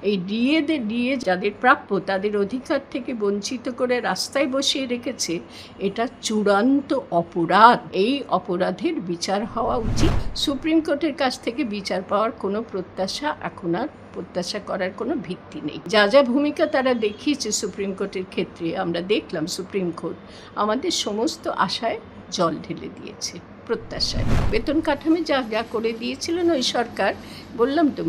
এই ডিএ যাদের প্রাপ্য তাদের অধিকার থেকে বঞ্চিত করে রাস্তায় বসিয়ে রেখেছে, এটা চূড়ান্ত অপরাধ। এই অপরাধের বিচার হওয়া উচিত। সুপ্রিম কোর্টের কাছ থেকে বিচার পাওয়ার কোনো প্রত্যাশা এখন আর প্রত্যাশা করার কোনো ভিত্তি নেই। যা যা ভূমিকা তারা দেখিয়েছে সুপ্রিম কোর্টের ক্ষেত্রে, আমরা দেখলাম সুপ্রিম কোর্ট আমাদের সমস্ত আশায় জল ঢেলে দিয়েছে, প্রত্যাশায়। বেতন কাঠামো যা যা করে দিয়েছিলেন ওই সরকার, বললাম তো,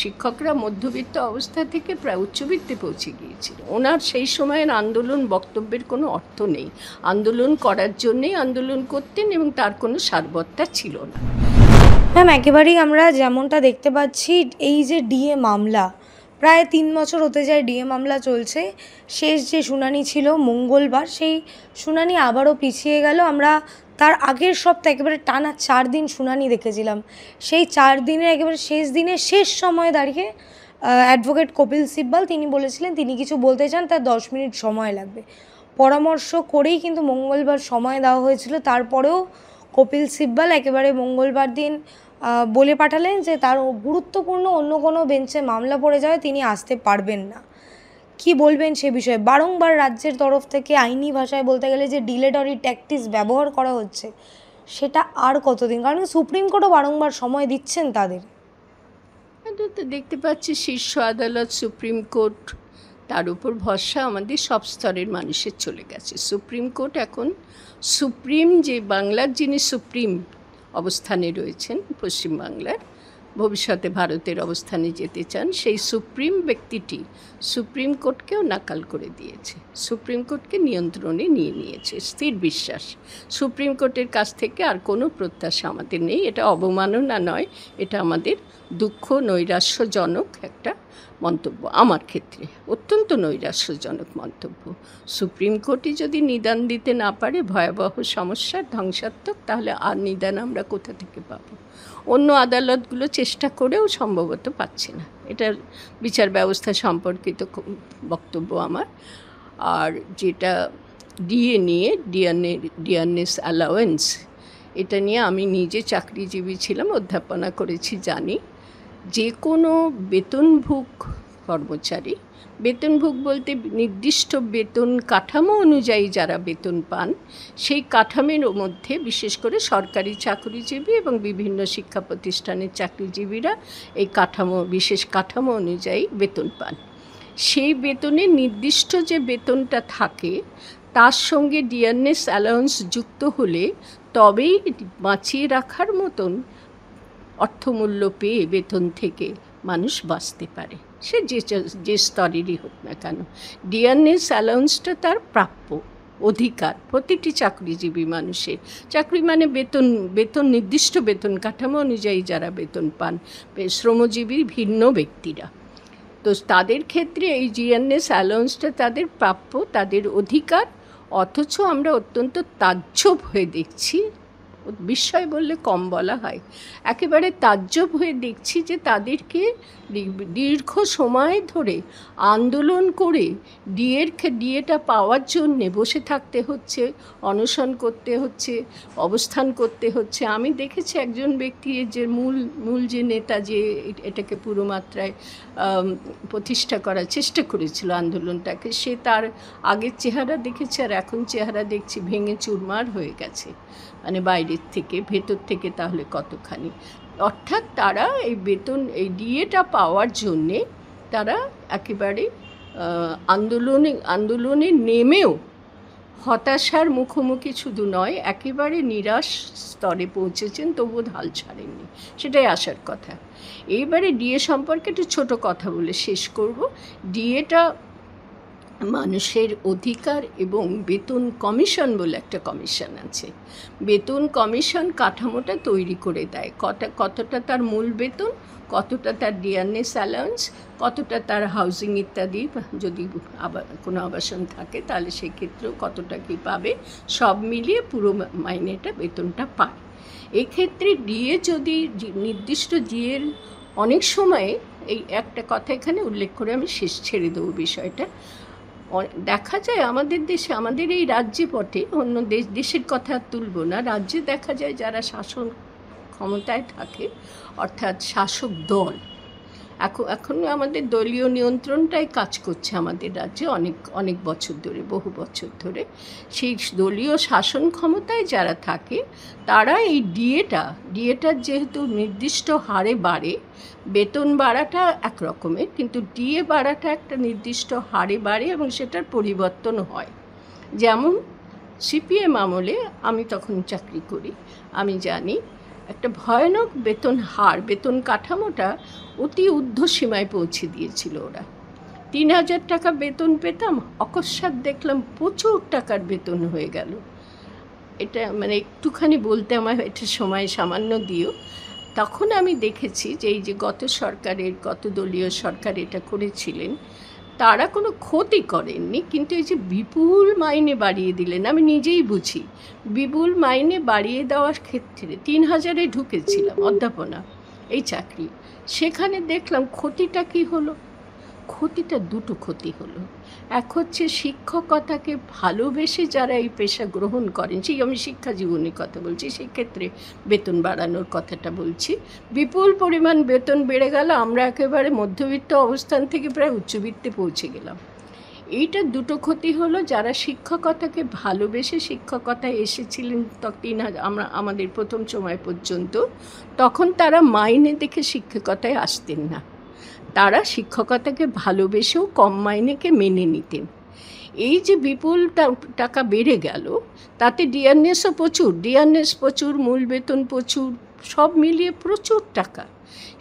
শিক্ষকরা মধ্যবিত্ত অবস্থা থেকে প্রায় উচ্চবিত্তে পৌঁছে গিয়েছিল। ওনার সেই সময়ের আন্দোলন বক্তব্যের কোনো অর্থ নেই। আন্দোলন করার জন্যেই আন্দোলন করতেন এবং তার কোনো সারবত্তা ছিল না। ম্যাম, একেবারেই আমরা যেমনটা দেখতে পাচ্ছি, এই যে ডিএ মামলা, প্রায় 3 বছর হতে যায় ডিএ মামলা চলছে। শেষ যে শুনানি ছিল মঙ্গলবার, সেই শুনানি আবারও পিছিয়ে গেল। আমরা তার আগের সপ্তাহে একেবারে টানা 4 দিন শুনানি দেখেছিলাম। সেই 4 দিনের একেবারে শেষ দিনে শেষ সময়ে দাঁড়িয়ে অ্যাডভোকেট কপিল সিব্বল তিনি বলেছিলেন তিনি কিছু বলতে চান, তার 10 মিনিট সময় লাগবে। পরামর্শ করেই কিন্তু মঙ্গলবার সময় দেওয়া হয়েছিল। তারপরেও কপিল সিব্বল একেবারে মঙ্গলবার দিন বলে পাঠালেন যে তার গুরুত্বপূর্ণ অন্য কোনো বেঞ্চে মামলা পড়ে যাওয়ায় তিনি আসতে পারবেন না। কি বলবেন সে বিষয়ে? বারংবার রাজ্যের তরফ থেকে আইনি ভাষায় বলতে গেলে যে ডিলেটরি ট্যাকটিক্স ব্যবহার করা হচ্ছে, সেটা আর কতদিন? কারণ সুপ্রিম কোর্টও বারংবার সময় দিচ্ছেন তাদের। তো দেখতে পাচ্ছি শীর্ষ আদালত সুপ্রিম কোর্ট, তার উপর ভরসা আমাদের সব স্তরের মানুষের চলে গেছে। সুপ্রিম কোর্ট এখন সুপ্রিম, যে বাংলার যিনি সুপ্রিম অবস্থানে রয়েছেন পশ্চিমবাংলার, ভবিষ্যতে ভারতের অবস্থানে যেতে চান, সেই সুপ্রিম ব্যক্তিটি সুপ্রিম কোর্টকেও নাকাল করে দিয়েছে, সুপ্রিম কোর্টকে নিয়ন্ত্রণে নিয়ে নিয়েছে। স্থির বিশ্বাস সুপ্রিম কোর্টের কাছ থেকে আর কোনো প্রত্যাশা আমাদের নেই। এটা অবমাননা নয়, এটা আমাদের দুঃখ নৈরাশ্যজনক একটা মন্তব্য। আমার ক্ষেত্রে অত্যন্ত নৈরাশ্যজনক মন্তব্য। সুপ্রিম কোর্টই যদি নিদান দিতে না পারে ভয়াবহ সমস্যার, ধ্বংসাত্মক, তাহলে আর নিদান আমরা কোথা থেকে পাবো? অন্য আদালতগুলো চেষ্টা করেও সম্ভবত পাচ্ছে না। এটার বিচার ব্যবস্থা সম্পর্কিত বক্তব্য আমার। আর যেটা ডিএ নিয়ে, ডিয়ারনেস অ্যালাওয়েন্স, এটা নিয়ে আমি নিজে চাকরিজীবী ছিলাম, অধ্যাপনা করেছি, জানি। যে কোনো বেতনভোগ কর্মচারী, বেতনভোগ বলতে নির্দিষ্ট বেতন কাঠামো অনুযায়ী যারা বেতন পান, সেই কাঠামোর মধ্যে বিশেষ করে সরকারি চাকরিজীবী এবং বিভিন্ন শিক্ষা প্রতিষ্ঠানের চাকরিজীবীরা এই কাঠামো, বিশেষ কাঠামো অনুযায়ী বেতন পান। সেই বেতনের নির্দিষ্ট যে বেতনটা থাকে তার সঙ্গে ডিয়ারনেস অ্যালাউন্স যুক্ত হলে তবেই বাঁচিয়ে রাখার মতন অর্থমূল্য পেয়ে বেতন থেকে মানুষ বাঁচতে পারে, সে যে স্তরেরই হোক না কেন। ডিয়ারনেস অ্যালাউন্সটা তার প্রাপ্য অধিকার প্রতিটি চাকরিজীবী মানুষের। চাকরি মানে বেতন নির্দিষ্ট বেতন কাঠামো অনুযায়ী যারা বেতন পান, শ্রমজীবী ভিন্ন ব্যক্তিরা, তো তাদের ক্ষেত্রে এই ডিয়ারনেস অ্যালাউন্সটা তাদের প্রাপ্য, তাদের অধিকার। অথচ আমরা অত্যন্ত তাজ্জব হয়ে দেখছি, বিস্ময় বললে কম বলা হয়, একেবারে তাজ্জব হয়ে দেখছি যে তাদেরকে দীর্ঘ সময় ধরে আন্দোলন করে ডিএটা পাওয়ার জন্যে বসে থাকতে হচ্ছে, অনশন করতে হচ্ছে, অবস্থান করতে হচ্ছে। আমি দেখেছি একজন ব্যক্তি, যে মূল যে নেতা, যে এটাকে পুরো মাত্রায় প্রতিষ্ঠা করার চেষ্টা করেছিল আন্দোলনটাকে, সে তার আগের চেহারা দেখেছে আর এখন চেহারা দেখছি ভেঙে চুরমার হয়ে গেছে, মানে বাইরের থেকে ভেতর থেকে তাহলে কতখানি। অর্থাৎ তারা এই বেতন, এই ডিএটা পাওয়ার জন্যে তারা একেবারে আন্দোলনে নেমেও হতাশার মুখোমুখি শুধু নয়, একেবারে নিরাশ স্তরে পৌঁছেছেন, তবুও হাল ছাড়েননি। সেটাই আসার কথা। এইবারে ডিএ সম্পর্কে একটু ছোটো কথা বলে শেষ করব। ডিএটা মানুষের অধিকার, এবং বেতন কমিশন বলে একটা কমিশন আছে। বেতন কমিশন কাঠামোটা তৈরি করে দেয়, কতটা তার মূল বেতন, কতটা তার ডিয়ারনেস অ্যালাউন্স, কতটা তার হাউজিং ইত্যাদি, যদি কোনো আবাসন থাকে তাহলে সেক্ষেত্রেও কতটা কী পাবে, সব মিলিয়ে পুরো মাইনেটা বেতনটা পায়। এক্ষেত্রে ডিএ যদি নির্দিষ্ট ডিএর অনেক সময়ে, এই একটা কথা এখানে উল্লেখ করে আমি শেষ ছেড়ে দেবো বিষয়টা, দেখা যায় আমাদের দেশে, আমাদের এই রাজ্যে বটে, অন্য দেশের কথা তুলব না, রাজ্যে দেখা যায় যারা শাসন ক্ষমতায় থাকে, অর্থাৎ শাসক দল, এখন আমাদের দলীয় নিয়ন্ত্রণটাই কাজ করছে আমাদের রাজ্যে অনেক অনেক বছর ধরে, বহু বছর ধরে। সেই দলীয় শাসন ক্ষমতায় যারা থাকে তারা এই ডিএটার যেহেতু নির্দিষ্ট হারে বাড়ে, বেতন বাড়াটা এক রকমের, কিন্তু ডিএ বাড়াটা একটা নির্দিষ্ট হারে বাড়ে এবং সেটার পরিবর্তন হয়। যেমন সিপিএম আমলে আমি তখন চাকরি করি, আমি জানি একটা ভয়ানক বেতন কাঠামোটা অতি ঊর্ধ্বসীমায় পৌঁছে দিয়েছিল ওরা। 3,000 টাকা বেতন পেতাম, অকস্মাৎ দেখলাম প্রচুর টাকার বেতন হয়ে গেল। এটা মানে একটুখানি বলতে আমার এটা সময় সামান্য দিও। তখন আমি দেখেছি যে এই যে গত দলীয় সরকার এটা করেছিলেন, তারা কোনো ক্ষতি করেননি, কিন্তু এই যে বিপুল মাইনে বাড়িয়ে দিলেন, আমি নিজেই বুঝি। বিপুল মাইনে বাড়িয়ে দেওয়ার ক্ষেত্রে 3,000-এ ঢুকেছিলাম অধ্যাপনা, এই চাকরি। সেখানে দেখলাম ক্ষতিটা কি হলো। ক্ষতিটা দুটো ক্ষতি হলো। এক হচ্ছে শিক্ষকতাকে ভালোবেসে যারা এই পেশা গ্রহণ করেন, সেই আমি শিক্ষা জীবনের কথা বলছি, সেক্ষেত্রে বেতন বাড়ানোর কথাটা বলছি। বিপুল পরিমাণ বেতন বেড়ে গেল, আমরা একেবারে মধ্যবিত্ত অবস্থান থেকে প্রায় উচ্চবিত্তে পৌঁছে গেলাম। এইটা দুটো ক্ষতি হলো। যারা শিক্ষকতাকে ভালোবেসে শিক্ষকতায় এসেছিলেন আমাদের প্রথম সময় পর্যন্ত, তখন তারা মাইনে দেখে শিক্ষকতায় আসতেন না, তারা শিক্ষকতাকে ভালোবেসেও কম মাইনেকে মেনে নিতেন। এই যে বিপুল টাকা বেড়ে গেল, তাতে ডিআরএসও প্রচুর, মূল বেতন প্রচুর, সব মিলিয়ে প্রচুর টাকা।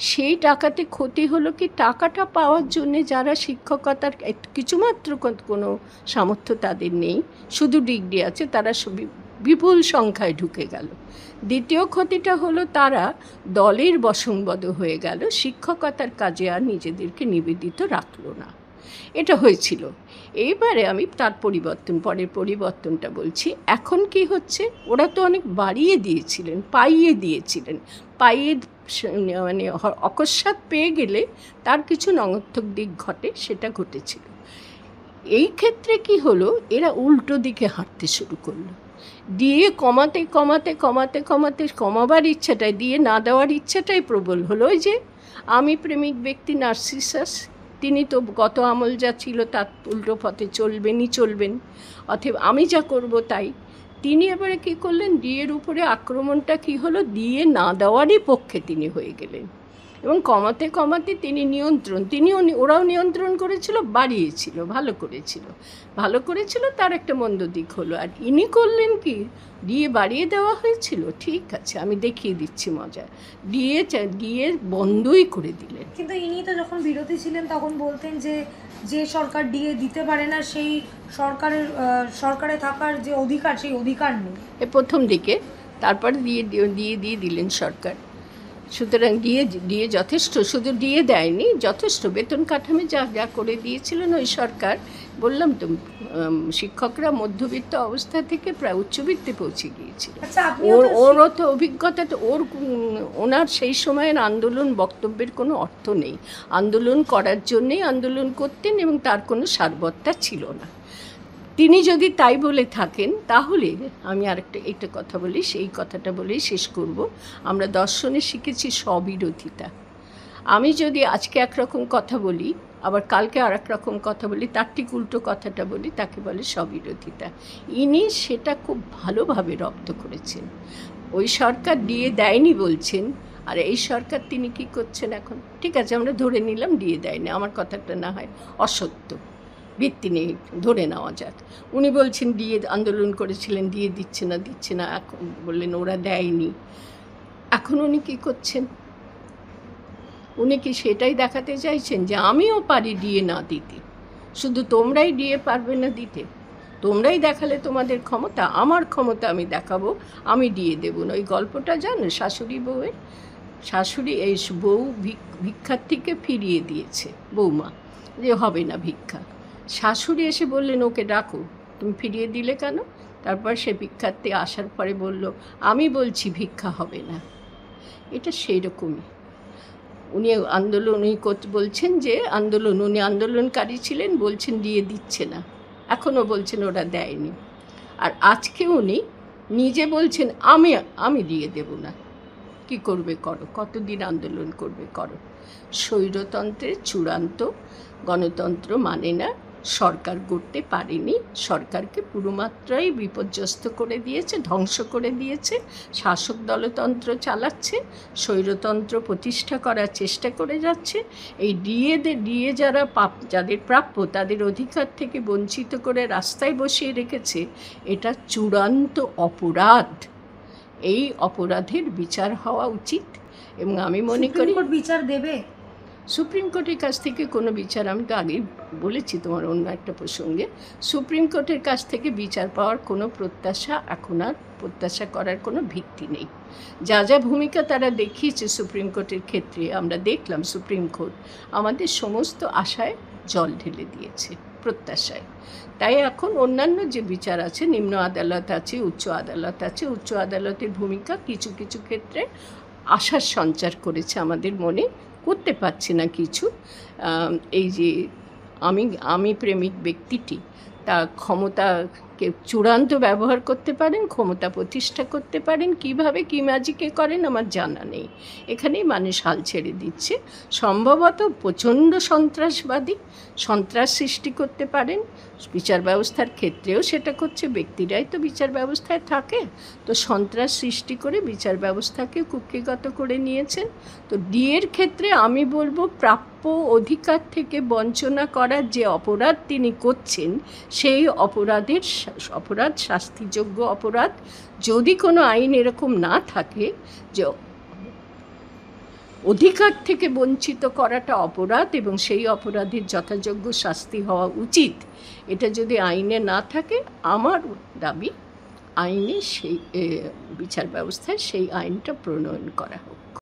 সেই টাকাতে ক্ষতি হলো কি, টাকাটা পাওয়ার জন্যে যারা শিক্ষকতার কিছুমাত্র কোনো সামর্থ্য তাদের নেই, শুধু ডিগ্রি আছে, তারা বিপুল সংখ্যায় ঢুকে গেল। দ্বিতীয় ক্ষতিটা হলো তারা দলের বশংবদ হয়ে গেল, শিক্ষকতার কাজে আর নিজেদেরকে নিবেদিত রাখলো না। এটা হয়েছিল। এইবারে আমি তার পরের পরিবর্তনটা বলছি। এখন কি হচ্ছে, ওরা তো অনেক বাড়িয়ে দিয়েছিলেন, পাইয়ে মানে অকস্মাৎ পেয়ে গেলে তার কিছু নঙর্থক দিক ঘটে, সেটা ঘটেছিল। এই ক্ষেত্রে কি হলো, এরা উল্টো দিকে হাঁটতে শুরু করলো। দিয়ে কমাবার ইচ্ছাটাই, দিয়ে না দেওয়ার ইচ্ছাটাই প্রবল হলো। ওই যে আমি প্রেমিক ব্যক্তি নার্সিসাস, তিনি তো গত আমল যা ছিল তার উল্টো পথে চলবেন, অতএব আমি যা করব তাই। তিনি এবারে কী করলেন, ডিএর উপরে আক্রমণটা কী হলো, দিয়ে না দেওয়ারই পক্ষে তিনি হয়ে গেলেন। এবং কমাতে ওরাও নিয়ন্ত্রণ করেছিল, বাড়িয়েছিল, ভালো করেছিল, তার একটা মন্দ দিক হলো। আর ইনি করলেন কি, ডিএ বাড়িয়ে দেওয়া হয়েছিল, ঠিক আছে আমি দেখিয়ে দিচ্ছি মজা, ডিএ বন্ধই করে দিলেন। কিন্তু ইনি তো যখন বিরোধী ছিলেন তখন বলতেন যে সরকার ডিএ দিতে পারে না, সেই সরকারে থাকার যে অধিকার, সেই অধিকার নেই। প্রথম দিকে, তারপরে দিয়ে দিলেন সরকার। সুতরাং ডিএ যথেষ্ট, শুধু ডিএ দেয়নি, যথেষ্ট বেতন কাঠামো যা করে দিয়েছিলেন ওই সরকার। বললাম তো, শিক্ষকরা মধ্যবিত্ত অবস্থা থেকে প্রায় উচ্চবিত্তে পৌঁছে গিয়েছিল। ওরও তো অভিজ্ঞতা, ওনার সেই সময়ের আন্দোলন বক্তব্যের কোনো অর্থ নেই, আন্দোলন করার জন্যেই আন্দোলন করতেন এবং তার কোনো সারবত্তা ছিল না। তিনি যদি তাই বলে থাকেন, তাহলে আমি একটা কথা বলি, সেই কথাটা বলেই শেষ করব। আমরা দর্শনে শিখেছি স্ববিরোধিতা। আমি যদি আজকে একরকম কথা বলি, আবার কালকে আর এক রকম কথা বলি, তার ঠিক উল্টো কথাটা বলি, তাকে বলে স্ববিরোধিতা। ইনি সেটা খুব ভালোভাবে রপ্ত করেছেন। ওই সরকার ডিএ দেয়নি বলছেন, আর এই সরকার তিনি কি করছেন এখন, ঠিক আছে আমরা ধরে নিলাম ডিএ দেয়নি, আমার কথাটা না হয় অসত্য, ভিত্তি নেই, ধরে নেওয়া যাক। উনি বলছেন ডিএ আন্দোলন করেছিলেন, ডিএ দিচ্ছে না, এখন বললেন ওরা দেয়নি। এখন উনি কী করছেন, উনি কি সেটাই দেখাতে চাইছেন যে আমিও পারি ডিএ না দিতে, শুধু তোমরাই ডিএ পারবে না দিতে, তোমরাই দেখালে তোমাদের ক্ষমতা, আমার ক্ষমতা আমি দেখাবো, আমি ডিএ দেবো না। ওই গল্পটা জানো শাশুড়ি এই বউ ভিক্ষার্থীকে ফিরিয়ে দিয়েছে, বৌমা, যে হবে না ভিক্ষা। শাশুড়ি এসে বললেন ওকে ডাকো, তুমি ফিরিয়ে দিলে কেন? তারপর সে ভিক্ষার্থী আসার পরে বলল, আমি বলছি ভিক্ষা হবে না। এটা সেই রকমই। উনি বলছেন যে উনি আন্দোলনকারী ছিলেন, বলছেন দিয়ে দিচ্ছে না, এখনও বলছেন ওরা দেয়নি। আর আজকে উনি নিজে বলছেন আমি দিয়ে দেব না। কি করবে করো, কতদিন আন্দোলন করবে করো। স্বৈরতন্ত্রের চূড়ান্ত, গণতন্ত্র মানে না, সরকার গড়তে পারেনি, সরকারকে পুরোমাত্রাই বিপর্যস্ত করে দিয়েছে, ধ্বংস করে দিয়েছে, শাসক দলতন্ত্র চালাচ্ছে, স্বৈরতন্ত্র প্রতিষ্ঠা করার চেষ্টা করে যাচ্ছে। এই ডিএ যাদের প্রাপ্য তাদের অধিকার থেকে বঞ্চিত করে রাস্তায় বসিয়ে রেখেছে, এটা চূড়ান্ত অপরাধ। এই অপরাধের বিচার হওয়া উচিত এবং আমি মনে করি সুপ্রিম কোর্ট বিচার দেবে। সুপ্রিম কোর্টের কাছ থেকে কোনো বিচার, আমি তো আগেই বলেছি তোমার অন্য একটা প্রসঙ্গে, সুপ্রিম কোর্টের কাছ থেকে বিচার পাওয়ার কোনো প্রত্যাশা এখন আর প্রত্যাশা করার কোনো ভিত্তি নেই। যা যা ভূমিকা তারা দেখিয়েছে সুপ্রিম কোর্টের ক্ষেত্রে, আমরা দেখলাম সুপ্রিম কোর্ট আমাদের সমস্ত আশায় জল ঢেলে দিয়েছে, প্রত্যাশায়। তাই এখন অন্যান্য যে বিচার আছে, নিম্ন আদালত আছে, উচ্চ আদালত আছে, উচ্চ আদালতের ভূমিকা কিছু কিছু ক্ষেত্রে আশার সঞ্চার করেছে আমাদের মনে, করতে পারছি না কিছু। এই যে আমি প্রেমিক ব্যক্তিটি তা ক্ষমতাকে চূড়ান্ত ব্যবহার করতে পারেন, ক্ষমতা প্রতিষ্ঠা করতে পারেন, কিভাবে কী ম্যাজিকে করেন আমার জানা নেই। এখানেই মানুষ হাল ছেড়ে দিচ্ছে। সম্ভবত প্রচণ্ড সন্ত্রাস সৃষ্টি করতে পারেন, বিচার ব্যবস্থার ক্ষেত্রেও সেটা করছে, ব্যক্তিরাই তো বিচার ব্যবস্থায় থাকে, তো সন্ত্রাস সৃষ্টি করে বিচার ব্যবস্থাকে কুক্ষিগত করে নিয়েছেন। তো ডিএর ক্ষেত্রে আমি বলবো প্রাপ্য অধিকার থেকে বঞ্চনা করার যে অপরাধ তিনি করছেন, সেই অপরাধ শাস্তিযোগ্য অপরাধ। যদি কোনো আইন এরকম না থাকে যে অধিকার থেকে বঞ্চিত করাটা অপরাধ এবং সেই অপরাধের যথাযোগ্য শাস্তি হওয়া উচিত, এটা যদি আইনে না থাকে, আমার দাবি আইনে সেই বিচার ব্যবস্থায় সেই আইনটা প্রণয়ন করা হোক।